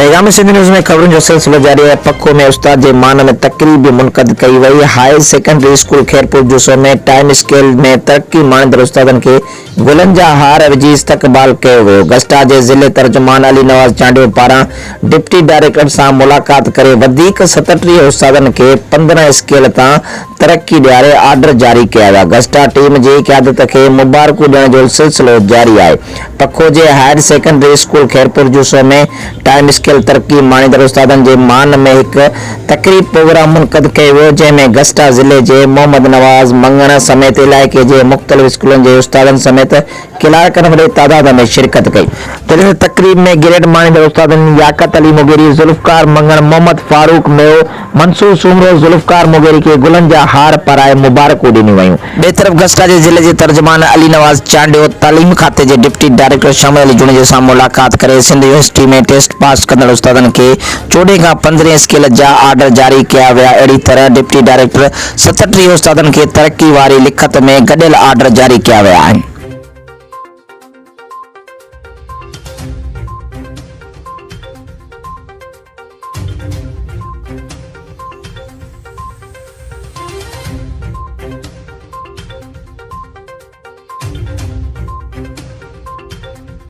पैगाम सिंध न्यूज़ में खबरों जो सिलसिलो जारी है। पखो में उस्ताद जे मान में तकरीब मुनक़द कई वई। हायर सेकेंडरी स्कूल खैरपुर जूसो में टाइम स्केल में तरक्की मानंदड़ उस्तादन के गुलन जा हार विझी इस्तक़बाल कयो वियो। गस्टा जे ज़िले तर्जुमान अली नवाज़ चांडियो पारां डिप्टी डायरेक्टर सां मुलाक़ात करे वधीक 37 उस्तादन के 15 स्केल तां तरक्की ॾियारे आर्डर जारी कया विया। गस्टा टीम जी क़यादत के मुबारकूं ॾियण जो सिलसिलो जारी आहे। पखो जे हायर सेकेंडरी स्कूल खैरपुर जूसो में टाइम स्केल तरक्की मानींदड़ उस्तादन जे मान में एक तकरीब प्रोग्राम मुनक़द कयो वियो, जंहिंमें गस्टा ज़िले जे मोहम्मद नवाज़ मंगण समेत इलाइक़े जे मुख़्तलिफ़ स्कूलनि जे उस्तादनि समेत किलाकनि वॾे तादाद में शिरकत कई। तॾहिं तकरीब में ग्रेड मानींदड़ उस्तादनि याकत Ali Mugeri, Zulfikar मंगण, Mohammad Farooq Mayo, Mansoor Soomro, Zulfikar Mugeri के गुलन जा हार पाराए मुबारकूं ॾिनियूं वयूं। ॿिए तरफ़ गस्टा जे ज़िले जे तर्जुमान अली नवाज़ चांडियो तालीम खाते जे डिप्टी डायरेक्टर शामिल अली जुणे सां मुलाक़ात करे सिंध यूनिवर्सिटी में टेस्ट पास कंदड़ उस्तादन के 14 खां 15 स्केल जा आर्डर जारी कया विया। अहिड़ी तरह डिप्टी डायरेक्टर 37 उस्तादन के तरक्की वारी लिखत में गॾियल आर्डर जारी कया विया आहिनि।